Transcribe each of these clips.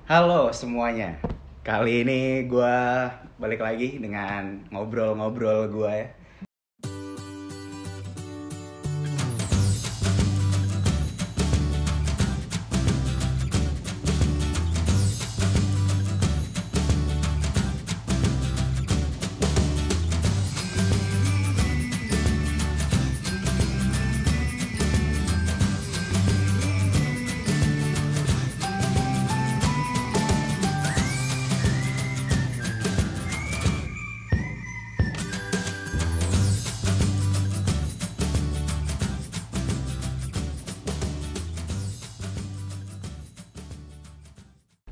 Halo semuanya. Kali ini gue balik lagi dengan ngobrol-ngobrol gue ya.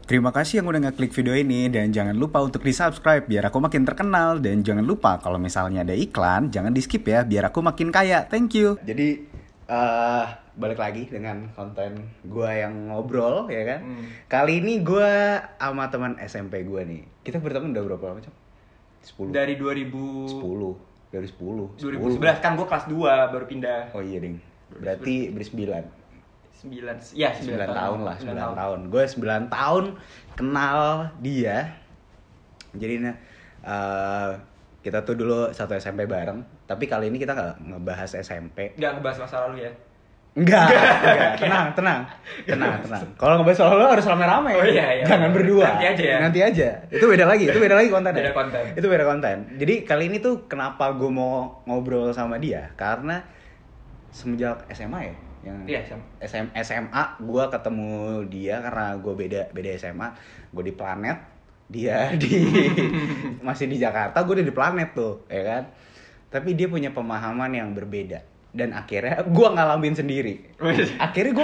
Terima kasih yang udah ngeklik video ini dan jangan lupa untuk di-subscribe biar aku makin terkenal, dan jangan lupa kalau misalnya ada iklan jangan di-skip ya biar aku makin kaya. Thank you. Jadi balik lagi dengan konten gue yang ngobrol ya kan. Kali ini gue sama teman SMP gue nih. Kita berteman udah berapa lama, Cok? 10. Dari 2010. Dari 10. 2011 kan gue kelas 2 baru pindah. Oh iya, Ding. Berarti ber-9. 9 tahun lah, 9 tahun. Gue 9 tahun kenal dia. Jadi kita tuh dulu satu SMP bareng. Tapi kali ini kita gak ngebahas SMP. Gak ngebahas masa lalu ya? Enggak. Tenang. Kalau ngebahas soal lalu harus rame-rame. Oh iya. Jangan berdua. Nanti aja. Itu beda lagi konten. Itu beda konten. Jadi kali ini tuh kenapa gue mau ngobrol sama dia? Karena semenjak SMA ya. SMA gue ketemu dia karena gue beda SMA. Gue di Planet, dia masih di Jakarta, gue udah di Planet tuh, ya kan. Tapi dia punya pemahaman yang berbeda dan akhirnya gue ngalamin sendiri. Akhirnya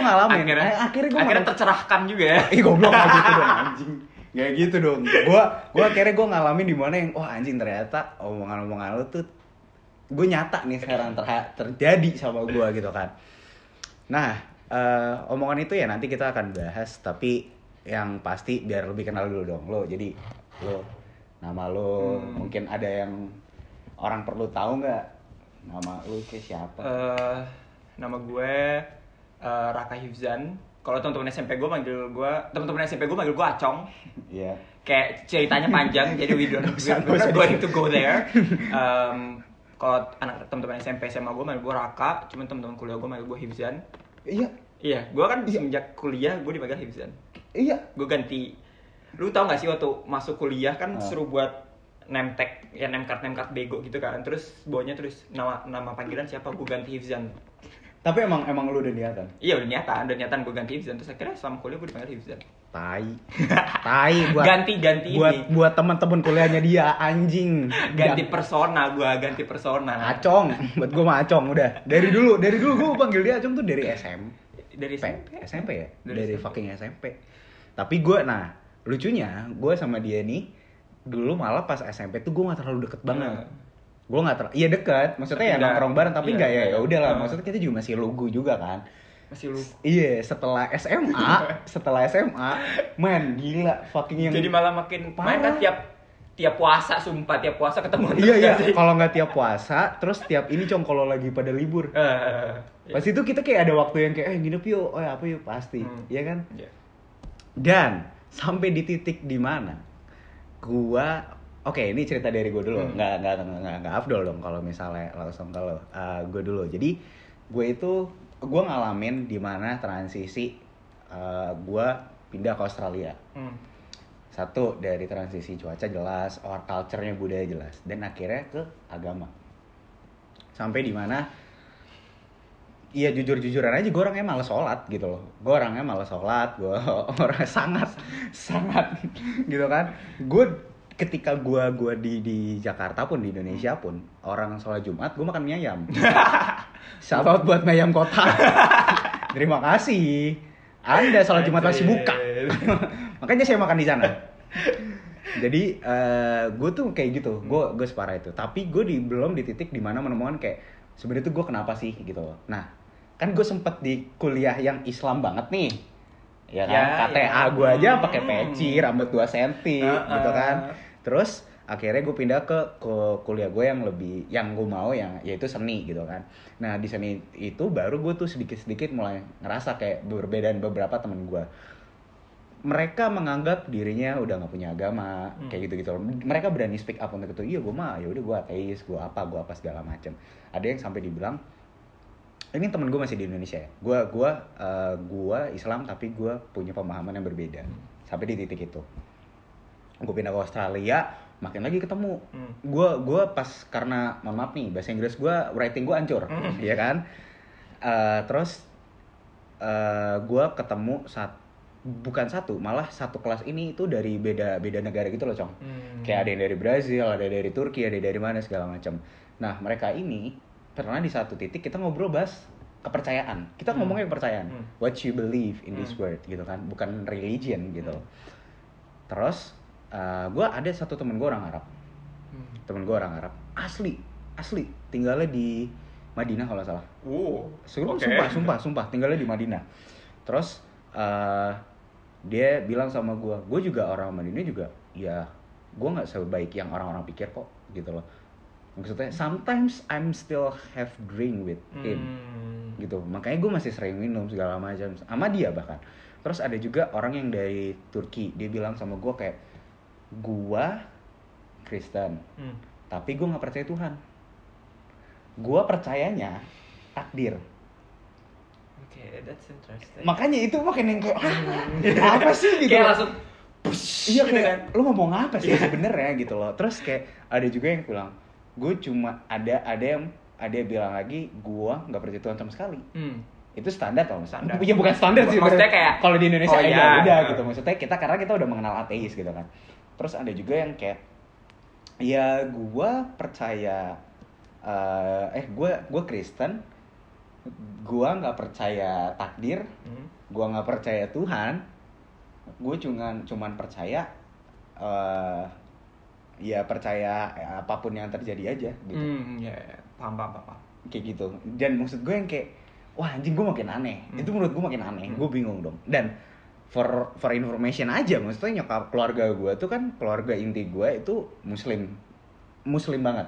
tercerahkan juga ya. Goblok, kayak gitu dong anjing. Kayak gitu dong. Gue akhirnya ngalamin di mana yang anjing, ternyata omongan-omongan lu tuh gue nyata nih sekarang terjadi sama gue gitu kan. Nah, omongan itu ya nanti kita akan bahas, tapi yang pasti biar lebih kenal dulu dong lo. Jadi lo, nama lo mungkin ada yang orang perlu tahu nggak? Nama lo kayak siapa? Nama gue Raka Hifzan. Kalau teman-teman SMP gue manggil gue Acong. Iya. Kayak ceritanya panjang, jadi we're not going to go there. Kalau anak teman-teman SMP SMA gue manggil gue Raka, cuman teman-teman kuliah gue manggil gue Hifzan. Iya, gue kan semenjak kuliah gue dipanggil Hifzan. Iya. Gue ganti. Lu tau gak sih waktu masuk kuliah kan suruh buat name tag, ya name card bego gitu kan. Terus bawahnya terus nama panggilan siapa, gue ganti Hifzan. Tapi emang lu udah niatan? Iya, udah niatan gue ganti Hifzan. Terus akhirnya selama kuliah gue dipanggil Hifzan. Tai buat ganti buat teman-teman kuliahnya dia, anjing. Ganti persona. Acong, buat gue mah Acong udah. Dari dulu gue panggil dia Acong tuh dari SMP ya? Dari fucking SMP. Tapi gue, lucunya gue sama dia nih dulu malah pas SMP tuh gue nggak terlalu deket banget. Gue nggak iya dekat, maksudnya ya nongkrong bareng, tapi nggak ya udahlah. Maksudnya kita juga masih lugu juga kan. Iya, setelah SMA, man gila fucking yang. Jadi malah makin main kan tiap puasa ketemu. Iya. Kalau nggak tiap puasa, terus tiap ini kalau lagi pada libur. Pas itu kita kayak ada waktu yang kayak nginep yuk, apa yuk pasti, iya kan? Yeah. Dan sampai di titik di mana Oke, ini cerita dari gue dulu. Nggak afdol dong kalau misalnya langsung kalau gue dulu. Jadi gue ngalamin di mana transisi gue pindah ke Australia. Satu, dari transisi cuaca jelas, culture-nya budaya jelas, dan akhirnya ke agama. Sampai di mana iya jujur-jujuran aja gue orangnya malas sholat gitu loh. Gue orangnya sangat gitu kan. Ketika gue di Jakarta pun, di Indonesia pun, orang sholat Jumat gue makan mie ayam. Shout out buat mie ayam kota. Terima kasih. Anda sholat Jumat masih buka. Makanya saya makan di sana. Jadi gue tuh kayak gitu. Gue separah itu. Tapi gue belum di titik dimana menemukan kayak sebenarnya tuh gue kenapa sih gitu loh. Nah, kan gue sempet di kuliah yang Islam banget nih. Ya kan, KTA gue aja pakai peci, rambut 2 cm gitu kan. Terus akhirnya gue pindah ke kuliah gue yang gue mau, yaitu seni gitu kan. Nah di seni itu baru gue tuh sedikit-sedikit mulai ngerasa kayak perbedaan beberapa temen gue. mereka menganggap dirinya udah nggak punya agama, kayak gitu mereka berani speak up untuk itu. Iya gue mah ya udah gue ateis, gue apa segala macam. Ada yang sampai dibilang, ini temen gue masih di Indonesia ya, gue Islam tapi gue punya pemahaman yang berbeda. Sampai di titik itu gue pindah ke Australia, makin lagi ketemu. Gue pas, karena mohon maaf nih bahasa Inggris gue, writing gue hancur, ya kan. Terus gue ketemu bukan satu, malah satu kelas ini itu dari beda negara gitu loh, Cong. Kayak ada yang dari Brazil, ada yang dari Turki, ada yang dari mana segala macam. Nah mereka ini pernah di satu titik kita ngobrol bahas kepercayaan. Kita ngomongnya kepercayaan, what you believe in this world gitu kan, bukan religion gitu. Terus gue ada satu temen gue orang Arab, asli tinggalnya di Madinah kalau nggak salah. Sumpah tinggalnya di Madinah. Terus dia bilang sama gue juga orang Madinah juga, ya gue nggak sebaik yang orang-orang pikir kok gitu loh. Maksudnya sometimes I'm still have drink with him gitu, makanya gue masih sering minum segala macam sama dia bahkan. Terus ada juga orang yang dari Turki, dia bilang sama gue kayak, gue Kristen tapi gue nggak percaya Tuhan, gue percayanya takdir. Okay, that's interesting. Makanya itu makin yang kayak apa sih gitu. Kayak langsung iya kayak kan, lu ngomong apa sih sebenarnya gitu loh. Terus kayak ada juga yang bilang, gue cuma ada yang bilang lagi, gue nggak percaya Tuhan sama sekali. Itu standar tau, ya bukan standar sih. Maksudnya kayak kalau di Indonesia udah gitu. Maksudnya karena kita udah mengenal ateis gitu kan. Terus ada juga yang kayak, ya gue percaya, gue Kristen, gue nggak percaya takdir, gue nggak percaya Tuhan, gue cuman percaya ya percaya apapun yang terjadi aja gitu. Paham. Kayak gitu. Dan maksud gue yang kayak, wah anjing, gue makin aneh. Itu menurut gue makin aneh. Gue bingung dong. Dan for information aja, maksudnya nyokap keluarga gue tuh kan, keluarga inti gue itu muslim banget.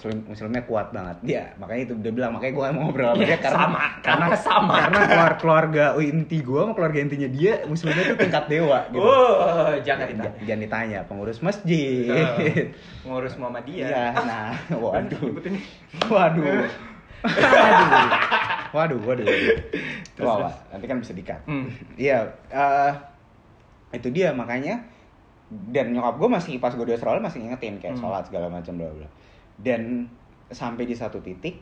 Muslimnya kuat banget dia, makanya itu dia bilang, makanya gue mau ngobrol sama dia karena keluarga inti gue sama keluarga intinya dia muslimnya tuh tingkat dewa gitu. Jangan ditanya, pengurus masjid, pengurus Muhammadiyah. Iya, nah, waduh. Wah, nanti kan bisa di-cut. Iya, itu dia makanya. Dan nyokap gue masih, pas gue di Australia masih ngingetin kayak sholat segala macam bla bla. Dan sampai di satu titik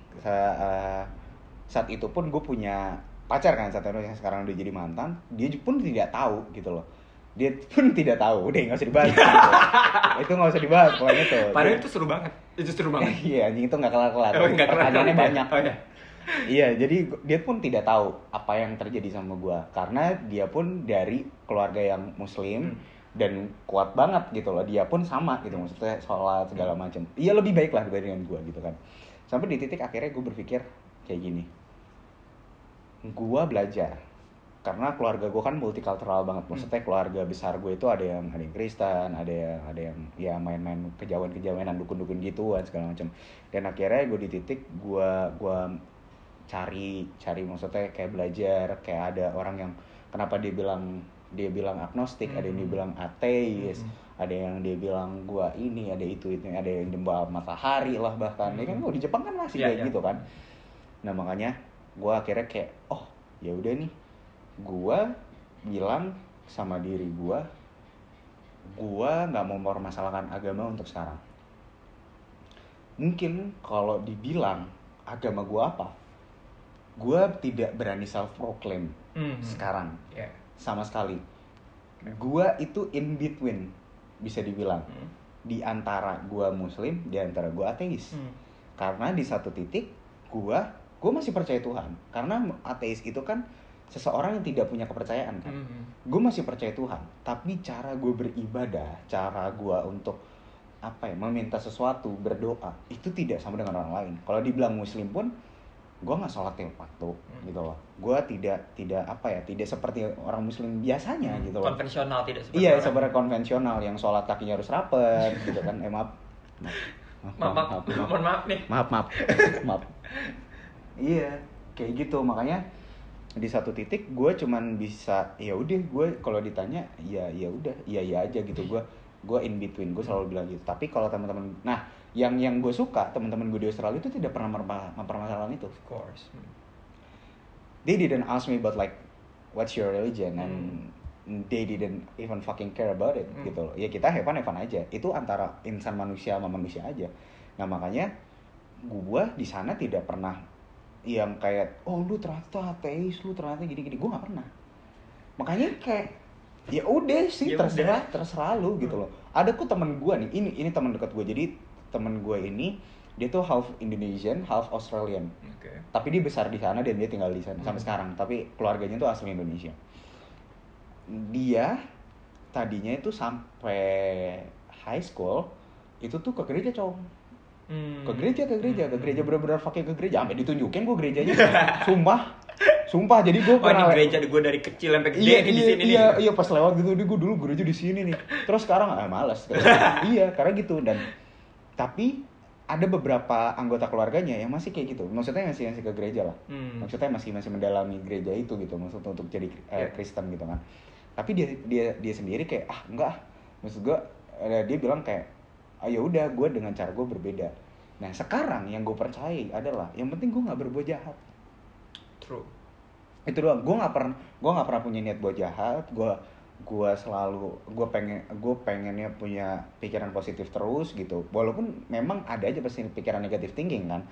saat itu pun gue punya pacar kan, saat itu yang sekarang udah jadi mantan, dia pun tidak tahu gitu loh. Udah nggak usah dibahas gitu. Itu nggak usah dibahas pokoknya tuh. Padahal itu seru banget. Iya anjing, itu nggak kelar-kelar. Pertanyaannya banyak. Iya, jadi dia pun tidak tahu apa yang terjadi sama gue, karena dia pun dari keluarga yang muslim dan kuat banget gitu loh. Dia pun sama gitu, maksudnya sholat segala macam. Iya, lebih baik lah dibandingkan gue gitu kan. Sampai di titik akhirnya gue berpikir kayak gini, gue belajar, karena keluarga gue kan multikultural banget. Maksudnya keluarga besar gue itu ada yang Kristen, ada yang ya main-main kejauhan-kejauhan, dukun-dukun gituan segala macam. Dan akhirnya gue di titik gue cari maksudnya kayak belajar, kayak ada orang yang kenapa dia bilang agnostik, ada yang dia bilang ateis, ada yang dia bilang gua ini, ada itu, ada yang nyembah matahari lah bahkan. Ya kan di Jepang kan masih kayak gitu kan. Nah, makanya gua akhirnya kayak, oh, ya udah nih. Gua bilang sama diri gua enggak mau mempermasalahkan agama untuk sekarang. Mungkin kalau dibilang agama gua apa, gue tidak berani self-proclaim sekarang, sama sekali. Gue itu in between, bisa dibilang, di antara gue muslim, di antara gue ateis. Karena di satu titik gue masih percaya Tuhan. Karena ateis itu kan seseorang yang tidak punya kepercayaan kan. Gue masih percaya Tuhan, tapi cara gue beribadah, cara gue untuk meminta sesuatu, berdoa, itu tidak sama dengan orang lain. Kalau dibilang muslim pun, gue nggak sholat tiap waktu gitu loh. Gue tidak seperti orang muslim biasanya gitu loh. Konvensional, tidak seperti iya, seperti konvensional yang sholat kakinya harus rapet gitu kan. Maaf nih. Maaf. Iya, kayak gitu. Makanya di satu titik gue cuman bisa ya udah, gue kalau ditanya ya udah iya aja gitu. Gue in between, gue selalu bilang gitu. Tapi kalau teman-teman, nah yang gue suka teman-teman gue di Australia itu tidak pernah mempermasalahkan itu. Of course. They didn't ask me about like what's your religion, and they didn't even fucking care about it gitu loh. Ya kita have fun aja. Itu antara insan manusia sama manusia aja. Nah makanya gue di sana tidak pernah yang kayak lu ternyata ateis, lu ternyata gini-gini. Gue nggak pernah. Makanya kayak ya udah sih, terserah lu gitu loh. Ada kok temen gue nih, ini teman dekat gue. Jadi temen gue ini dia tuh half Indonesian, half Australian. Okay. Tapi dia besar di sana dan dia tinggal di sana sampai sekarang. Tapi keluarganya tuh asli Indonesia. Dia tadinya itu sampai high school itu tuh ke gereja, Cong. Ke gereja bener-bener pakai ke gereja. Sampai ditunjukin gue gerejanya. Sumpah, jadi gue pernah ini gereja gue dari kecil sampai gede di sini nih. Iya, pas lewat gitu, gue dulu gereja di sini nih. Terus sekarang malas. Iya, karena gitu. Dan tapi ada beberapa anggota keluarganya yang masih kayak gitu. Maksudnya masih ke gereja lah. Maksudnya masih mendalami gereja itu gitu, maksudnya untuk jadi Kristen gitu kan. Tapi dia sendiri kayak enggak. Maksud gue dia bilang kayak ya udah, gue dengan cara gue berbeda. Nah, sekarang yang gue percaya adalah yang penting gue enggak berbuat jahat. True. Itu doang. Gue nggak pernah punya niat buat jahat. Gue pengennya punya pikiran positif terus gitu. Walaupun memang ada aja pasti pikiran negatif thinking kan.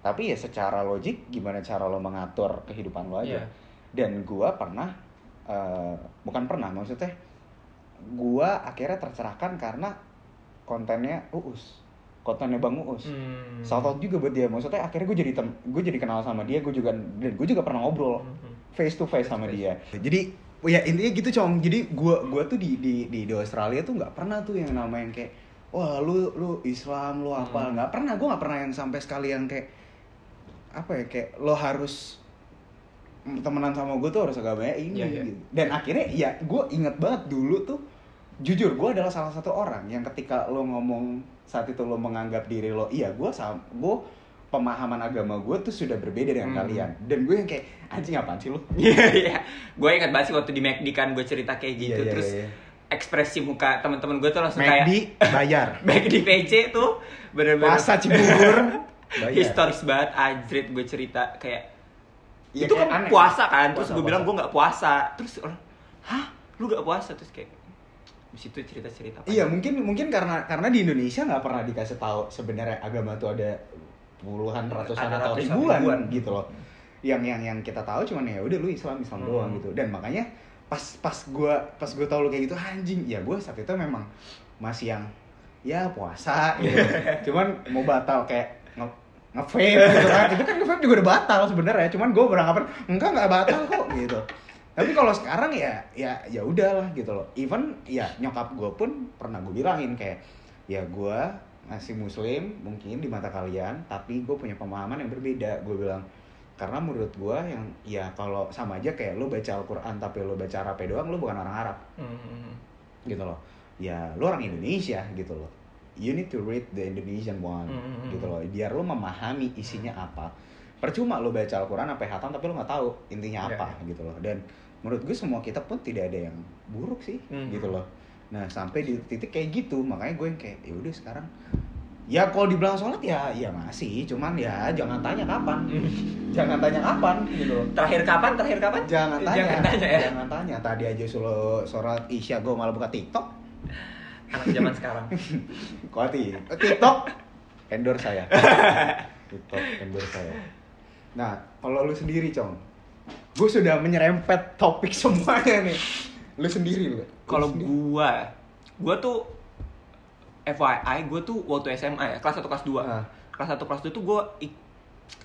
Tapi ya secara logik gimana cara lo mengatur kehidupan lo aja. Dan gue maksudnya gue akhirnya tercerahkan karena kontennya kontennya Bang Uus. Shout out juga buat dia. Maksudnya akhirnya gue jadi kenal sama dia, gue juga pernah ngobrol face to face sama dia. Jadi ya intinya gitu, Cong. Jadi gue tuh di Australia tuh nggak pernah tuh yang namanya kayak wah lu Islam lu apa, nggak pernah. Gue nggak pernah yang sampai sekali yang kayak apa ya, kayak lo harus temenan sama gue tuh harus agamanya ini gitu. Dan akhirnya ya gue inget banget dulu tuh, jujur gue adalah salah satu orang yang ketika lo ngomong saat itu lo menganggap diri lo gue pemahaman agama gue tuh sudah berbeda dengan kalian. Dan gue yang kayak anjing apaan sih lo? Iya. Gue ingat banget sih waktu di McD kan gue cerita kayak gitu. Terus ekspresi muka teman-teman gue tuh langsung kayak McD bayar. McD PC tuh bener-bener Masa Cibubur bayar. Historis banget, anjrit gue cerita kayak ya, itu kan aneh. puasa kan. Terus gue bilang gue gak puasa. Terus orang, hah? Lu gak puasa? Terus kayak di situ cerita-cerita. Iya, mungkin karena di Indonesia nggak pernah dikasih tahu sebenarnya agama tuh ada puluhan, ratusan atau ribuan gitu loh. Yang kita tahu cuman ya udah lu Islam doang gitu. Dan makanya pas gue tahu lu kayak gitu, anjing. Ya gue saat itu memang masih yang ya puasa gitu. Cuman mau batal kayak nge-vape gitu kan. Itu kan nge-vape juga udah batal sebenarnya. Cuman gue beranggapan enggak batal kok gitu. Tapi kalau sekarang ya udahlah gitu loh. Even ya nyokap gue pun pernah gue bilangin kayak ya gue masih muslim mungkin di mata kalian, tapi gue punya pemahaman yang berbeda. Gue bilang karena menurut gue yang ya kalau sama aja kayak lo baca Al-Quran tapi lo baca Arabnya doang, lo bukan orang Arab gitu loh. Ya lo orang Indonesia gitu loh. You need to read the Indonesian one gitu loh, biar lo memahami isinya apa. Percuma lo baca Al-Quran sampai hatam tapi lo nggak tahu intinya apa gitu loh. Dan menurut gue semua kitab pun tidak ada yang buruk sih gitu loh. Nah sampai di titik kayak gitu, makanya gue yang kayak ya udah sekarang ya kalau dibilang sholat ya masih, cuman ya jangan tanya kapan. Jangan tanya kapan gitu loh. Terakhir kapan? Jangan tanya ya. Jangan tanya. Tadi aja suruh sholat Isya gue malah buka TikTok. Anak zaman sekarang. TikTok endorse saya. TikTok endorse saya. Nah, kalau lu sendiri, Cong. Gue sudah menyerempet topik semuanya nih. Lu sendiri lu. Kalau gue tuh FYI, gue tuh waktu SMA ya, kelas 1 kelas 2. Kelas 1 kelas 2 tuh gue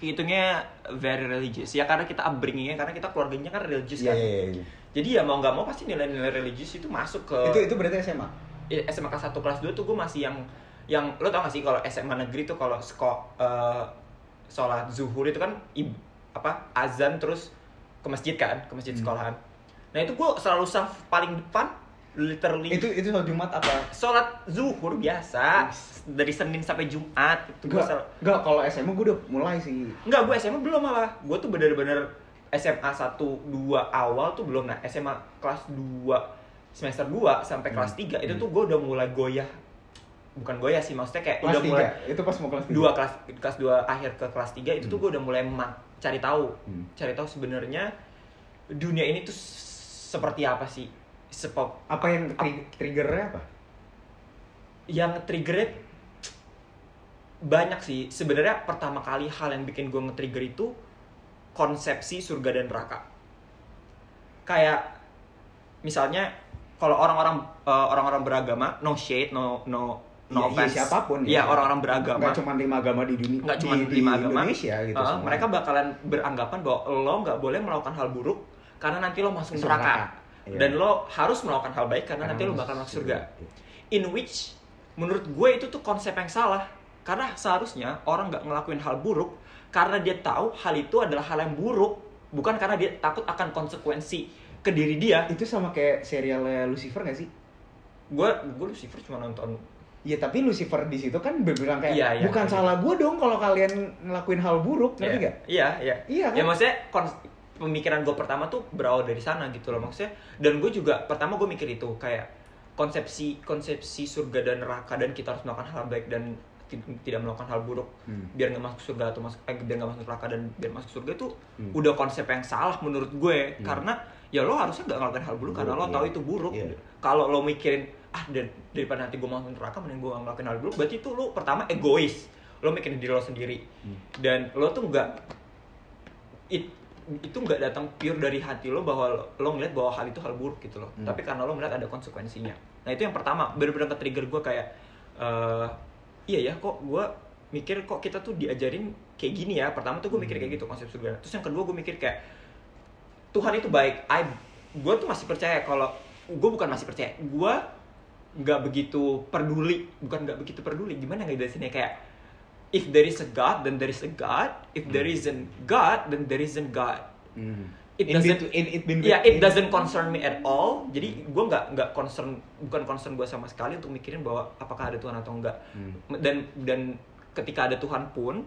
hitungnya very religious. Ya karena kita upbringingnya, karena kita keluarganya kan religious kan. Iya. Jadi ya mau enggak mau pasti nilai-nilai religious itu masuk ke Itu berarti SMA. SMA kelas 1 kelas 2 tuh gue masih yang lo tau gak sih kalau SMA negeri tuh kalau sholat zuhur itu kan azan terus ke masjid kan, ke masjid sekolahan. Nah itu gue selalu saf paling depan, literally. Itu sholat Jumat apa? Sholat zuhur biasa dari Senin sampai Jumat. Itu enggak, kalau SMA gue udah mulai sih. Enggak, gue SMA belum malah. Gue tuh bener-bener SMA 1 2 awal tuh belum. Nah, SMA kelas 2 semester 2 sampai kelas 3 itu tuh gue udah mulai goyah. Bukan goyah sih, maksudnya kayak kelas udah 3. mulai Itu pas mau kelas 3. kelas 2 akhir ke kelas 3 itu tuh gue udah mulai cari tahu. Cari tahu sebenarnya dunia ini tuh seperti apa sih? Apa yang triggernya apa? Yang triggernya banyak sih. Sebenarnya pertama kali hal yang bikin gue nge-trigger itu konsepsi surga dan neraka. Kayak misalnya kalau orang-orang beragama, no shade, no offense. Siapapun ya. Orang-orang beragama. Nggak cuma 5 agama di dunia. Nggak cuma 5 agama. Indonesia gitu. Mereka bakalan beranggapan bahwa lo nggak boleh melakukan hal buruk karena nanti lo masuk neraka. Dan lo harus melakukan hal baik karena nanti lo bakal masuk surga. In which menurut gue itu tuh konsep yang salah. Karena seharusnya orang nggak ngelakuin hal buruk karena dia tahu hal itu adalah hal yang buruk, bukan karena dia takut akan konsekuensi ke diri dia. Itu sama kayak serialnya Lucifer nggak sih? Gue Lucifer cuma nonton. Iya, tapi Lucifer di situ kan berbilang kayak iya, bukan salah gue dong kalau kalian ngelakuin hal buruk, ngerti nggak? Iya kan? Ya maksudnya pemikiran gue pertama tuh berawal dari sana gitu loh maksudnya. Dan gue juga pertama gue mikir itu kayak konsepsi surga dan neraka dan kita harus melakukan hal baik dan tidak melakukan hal buruk biar nggak masuk surga atau biar nggak masuk neraka dan biar masuk surga itu udah konsep yang salah menurut gue. Karena ya lo harusnya nggak ngelakuin hal buruk karena lo tahu itu buruk. Kalau lo mikirin daripada nanti gue masuk neraka mending gue ngelakuin hal buruk, berarti itu lo pertama egois, lo mikirin diri lo sendiri dan lo tuh nggak itu nggak datang pure dari hati lo bahwa lo ngeliat bahwa hal itu hal buruk gitu loh. Tapi karena lo melihat ada konsekuensinya. Nah itu yang pertama, bener-bener ke-trigger gue kayak iya ya kok gue mikir kok kita tuh diajarin kayak gini ya. Pertama tuh gue mikir kayak gitu konsep surga. Terus yang kedua gue mikir kayak Tuhan itu baik. Gue tuh masih percaya kalau gue bukan masih percaya, gue nggak begitu peduli. Bukan nggak begitu peduli, gimana nggak jelasinnya, kayak if there is a God, then there is a God. If there isn't God, then there isn't God. It doesn't concern me at all. Jadi gue nggak bukan concern gue sama sekali untuk mikirin bahwa apakah ada Tuhan atau enggak. Dan ketika ada Tuhan pun,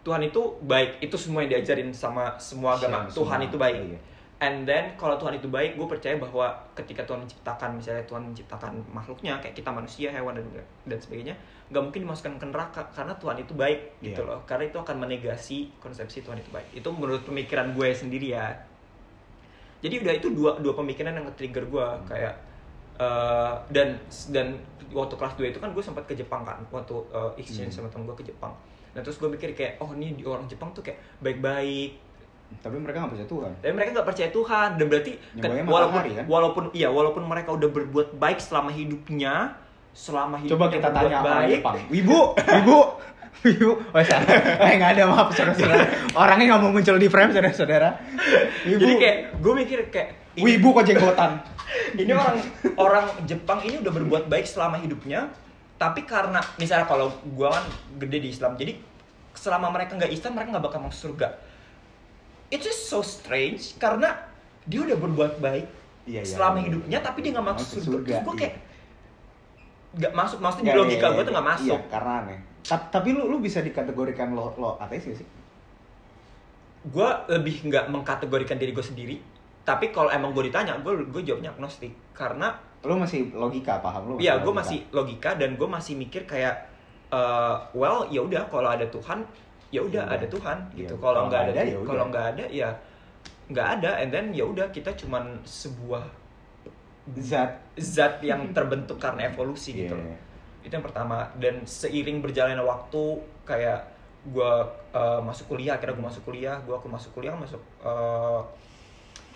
Tuhan itu baik. Itu semua yang diajarin sama semua agama. Tuhan itu baik. Iya. And then kalau Tuhan itu baik, gue percaya bahwa ketika Tuhan menciptakan, misalnya Tuhan menciptakan makhluknya kayak kita manusia, hewan dan sebagainya, nggak mungkin dimasukkan ke neraka karena Tuhan itu baik gitu loh. Karena itu akan menegasi konsepsi Tuhan itu baik. Itu menurut pemikiran gue sendiri ya. Jadi udah itu dua pemikiran yang nge-trigger gue kayak dan waktu kelas 2 itu kan gue sempat ke Jepang kan, waktu exchange sama temen gue ke Jepang. Nah terus gue mikir kayak ini di orang Jepang tuh kayak baik-baik. Tapi mereka nggak percaya Tuhan. Dan mereka nggak percaya Tuhan, dan berarti walaupun mereka udah berbuat baik selama hidupnya coba kita tanya orang Jepang. Wibu. Oh salah. Nggak ada, maaf saudara-saudara. Orangnya nggak mau muncul di frame saudara-saudara. Jadi kayak gue mikir kayak Wibu kok jenggotan. Ini orang Jepang ini udah berbuat baik selama hidupnya, tapi karena misalnya kalau gue kan gede di Islam, jadi selama mereka nggak Islam mereka nggak bakal masuk surga. It's just so strange karena dia udah berbuat baik selama hidupnya tapi dia nggak masuk surga. Terus gue kayak nggak masuk, maksudnya di logika gue tuh nggak masuk. Iya, karena aneh. Tapi lu bisa dikategorikan lo ateis gak sih? Gue lebih nggak mengkategorikan diri gue sendiri. Tapi kalau emang gue ditanya, gue jawabnya agnostik karena lu masih logika, paham lu? Iya, gue masih logika dan gue masih mikir kayak ya udah kalau ada Tuhan ya udah ada Tuhan gitu. Kalau nggak ada ya nggak ada. And then ya udah kita cuman sebuah zat yang terbentuk karena evolusi gitu. Itu yang pertama. Dan seiring berjalannya waktu kayak gue masuk kuliah, akhirnya gue masuk kuliah masuk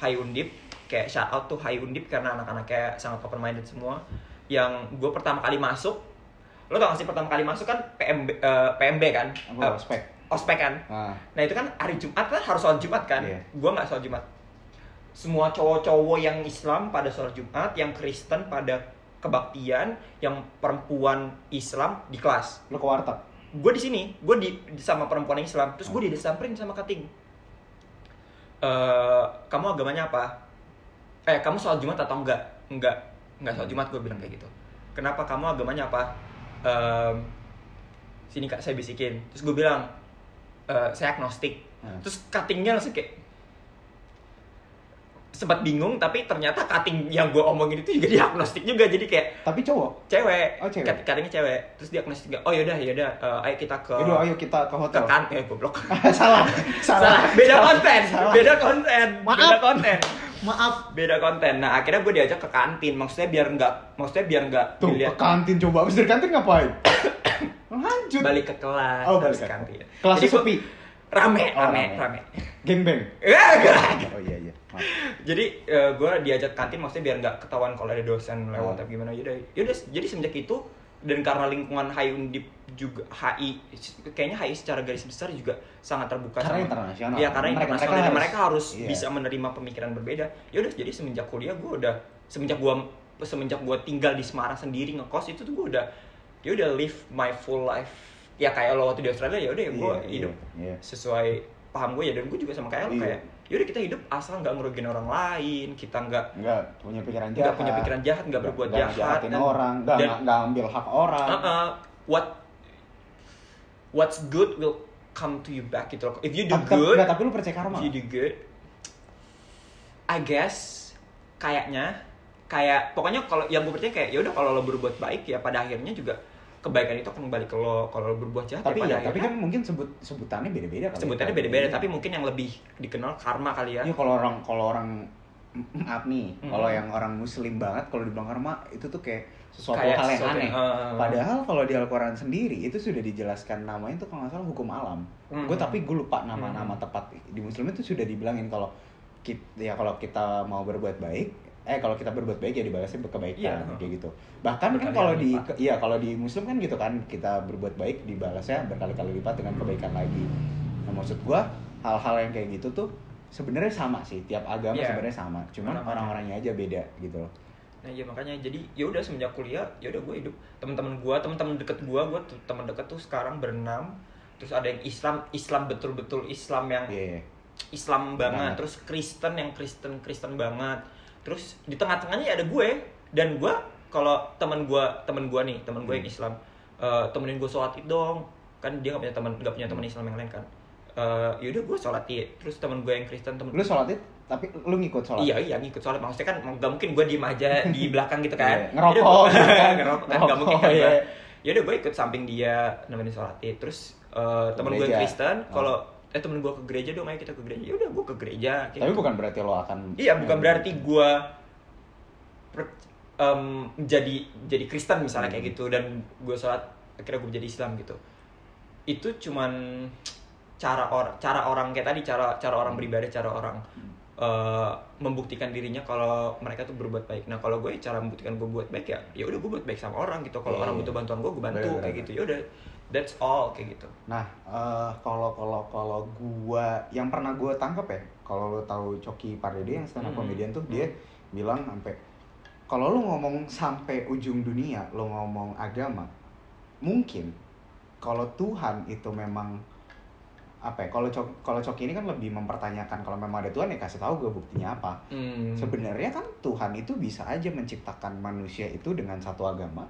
Hyundip. Kayak shout out tuh Hyundip karena anak-anaknya sangat open minded semua. Yang gue pertama kali masuk, lo tau gak sih pertama kali masuk kan PMB kan? Ospek kan. Nah itu kan hari Jumat kan harus sholat Jumat kan. Gue nggak sholat Jumat. Semua cowok-cowok yang Islam pada sholat Jumat, yang Kristen pada kebaktian, yang perempuan Islam di kelas. Lo ke warteg? Gue di sini, gue sama perempuan Islam. Terus gue disamperin sama kating. Kamu agamanya apa? Kamu sholat Jumat atau enggak? Enggak sholat Jumat, gue bilang kayak gitu. Kenapa, kamu agamanya apa? Sini kak, saya bisikin. Terus gue bilang saya agnostik. Terus cuttingnya langsung kayak sempat bingung, tapi ternyata cutting yang gue omongin itu juga diagnostik juga, jadi kayak Tapi cowok? cewek, Oh, cewek. cuttingnya cewek, terus diagnostik juga. Oh yaudah, ayo kita ke hotel. goblok. Salah. Beda konten. Maaf. Beda konten. Nah, akhirnya gue diajak ke kantin. Maksudnya biar nggak Tuh, ke kantin coba. Abis dari kantin ngapain? Lanjut. balik ke kelas. Oh, balik ke ke kantin. kelas Jadi sepi. Rame. Gengbang. Enggak. Oh iya. Maaf. Jadi gue diajak kantin maksudnya biar nggak ketahuan kalau ada dosen lewat atau gimana. Yaudah. Jadi semenjak itu, dan karena lingkungan HI Undip juga, kayaknya HI secara garis besar juga sangat terbuka Karena sama internasional. Iya, karena internasional, dan mereka harus iya. bisa menerima pemikiran berbeda. Yaudah, jadi semenjak kuliah semenjak gue tinggal di Semarang sendiri ngekos, itu tuh gue udah live my full life. Ya kayak lo waktu di Australia, ya udah gue hidup sesuai paham gue ya, dan gue juga sama kayak lo, kayak yaudah kita hidup asal nggak ngerugiin orang lain, kita nggak punya pikiran jahat, nggak berbuat jahat, dan orang, nggak ambil hak orang. What's good will come to you back gitu loh. If you do good, tapi lu percaya karma? If you do good, I guess kayak pokoknya kalau yang gue percaya kayak ya udah, kalau lo berbuat baik ya pada akhirnya juga kebaikan itu akan kembali ke lo. Kalau lo berbuat jahat tapi ya pada akhirnya, tapi kan mungkin sebutannya beda-beda kali. Sebutannya beda-beda, tapi mungkin yang lebih dikenal karma kali ya. Iya, kalau orang maaf nih, kalau yang orang muslim banget kalau dibilang karma itu tuh kayak sesuatu hal yang aneh. Padahal kalau di Al-Quran sendiri itu sudah dijelaskan namanya tuh kalau nggak salah hukum alam. Gue lupa nama-nama tepat. Di muslim itu sudah dibilangin kalau kita mau berbuat baik, kalau kita berbuat baik ya dibalasnya kebaikan, kayak gitu. Bahkan kan kalau di muslim kan gitu kan, kita berbuat baik dibalasnya berkali-kali lipat dengan kebaikan lagi. Nah, maksud gua hal-hal yang kayak gitu tuh sebenarnya sama sih, tiap agama sebenarnya sama, cuman orang-orangnya aja beda gitu loh. Nah iya, makanya jadi ya udah semenjak kuliah ya udah gue hidup, teman-teman deket gue teman deket tuh sekarang berenam. Terus ada yang Islam betul-betul Islam yang Islam banget, terus Kristen yang Kristen banget. Terus di tengah-tengahnya ada gue, dan gue kalau temen gue yang Islam, temenin gue sholat id dong, kan dia nggak punya teman Islam yang lain kan. Yaudah gue sholat id. Terus temen gue yang Kristen, lu sholat id tapi lu ngikut sholat? Iya ngikut sholat, maksudnya kan nggak mungkin gue diem aja di belakang gitu kan. Ngerokok kan nggak mungkin kan. Yaudah gue ikut samping dia nemenin sholat id. Terus temen gue yang Kristen, kalau temen gue ke gereja dong, ayo kita ke gereja. Yaudah gue ke gereja. Tapi bukan berarti lo akan. Iya, bukan berarti gue jadi Kristen misalnya kayak gitu, dan gue sholat akhirnya gue jadi Islam gitu. Itu cuman cara orang kayak tadi, cara orang beribadah, cara orang membuktikan dirinya kalau mereka tuh berbuat baik. Nah kalau gue cara membuktikan gue buat baik ya udah gue buat baik sama orang gitu. Kalau orang butuh bantuan gue bantu kayak gitu. Ya udah, that's all kayak gitu. Nah kalau gue yang pernah gue tangkap ya, kalau lo tahu Coki Pardede yang stand up comedian tuh, dia bilang sampai kalau lo ngomong sampai ujung dunia, lo ngomong agama, mungkin kalau Tuhan itu memang kalau Coki ini kan lebih mempertanyakan kalau memang ada Tuhan ya kasih tahu gue buktinya apa. Sebenarnya kan Tuhan itu bisa aja menciptakan manusia itu dengan satu agama,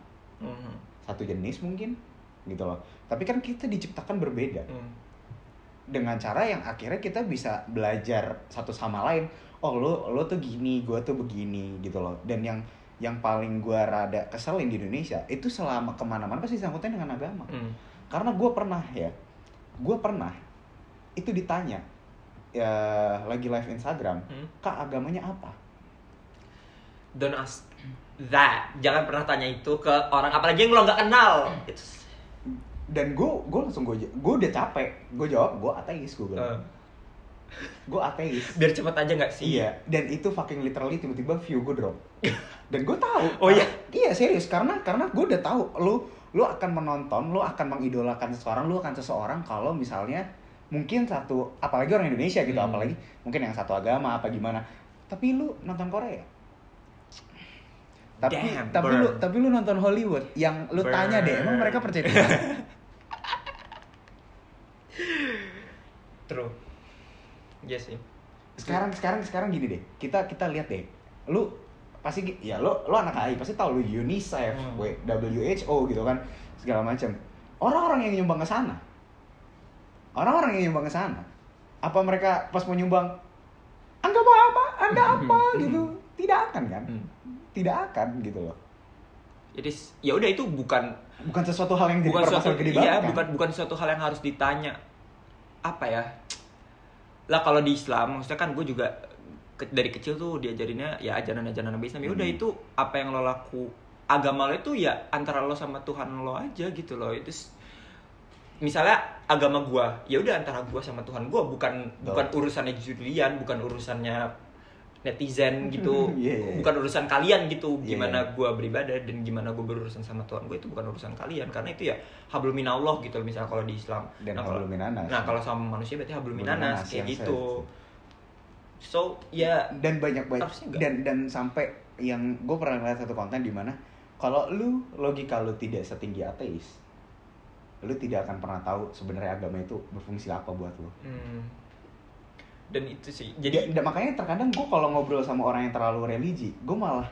satu jenis mungkin gitu loh. Tapi kan kita diciptakan berbeda dengan cara yang akhirnya kita bisa belajar satu sama lain. Oh lo tuh gini, gue tuh begini gitu loh. Dan yang paling gue rada keselin di Indonesia itu selama kemana-mana pasti sangkutnya dengan agama. Karena gue pernah itu ditanya ya, lagi live Instagram, Kak agamanya apa? Don't ask that. Jangan pernah tanya itu ke orang, apalagi yang lo nggak kenal. Dan gue langsung gue udah capek, gue jawab gue ateis, gue bilang. Gue ateis. Biar cepet aja nggak sih? Iya. Dan itu fucking literally tiba-tiba view gue drop. Dan gue tahu. Oh iya? Iya serius, karena gue udah tahu lu akan menonton, lu akan mengidolakan seseorang kalau misalnya mungkin apalagi orang Indonesia gitu, apalagi mungkin yang satu agama apa gimana. Tapi lu nonton Korea. Tapi lu nonton Hollywood, yang lu tanya deh, emang mereka percaya Tuhan? True. Iya sih. Sekarang gini deh. Kita lihat deh. Lu pasti ya lu anak AI pasti tahu lu UNICEF, WHO gitu kan, segala macam. Orang-orang yang nyumbang ke sana. Apa mereka pas mau nyumbang enggak apa-apa, Anda apa gitu. Tidak akan kan? Tidak akan gitu loh. Jadi ya udah itu bukan sesuatu hal yang jadi permasalahan gede banget. Iya, bukan suatu hal yang harus ditanya. Apa ya? Lah kalau di Islam, maksudnya kan gue juga dari kecil tuh diajarinnya ya ajaran-ajaran Nabi Islam. Ya udah itu apa yang lo laku, agama lo itu ya antara lo sama Tuhan lo aja gitu loh. Itu misalnya agama gue, ya udah antara gue sama Tuhan gue, bukan urusannya Julian, bukan urusannya netizen gitu, bukan urusan kalian gitu, gimana gue beribadah dan gimana gue berurusan sama Tuhan gue, itu bukan urusan kalian, karena itu ya hablum minallah gitu misalnya kalau di Islam. Dan hablum minanas. Nah kalau sama manusia berarti hablum minanas kayak gitu. So ya dan banyak dan sampai yang gue pernah lihat satu konten di mana kalau lu logika lu tidak setinggi ateis, lu tidak akan pernah tahu sebenarnya agama itu berfungsi apa buat lu. Dan itu sih jadi makanya terkadang gue kalau ngobrol sama orang yang terlalu religi, gue malah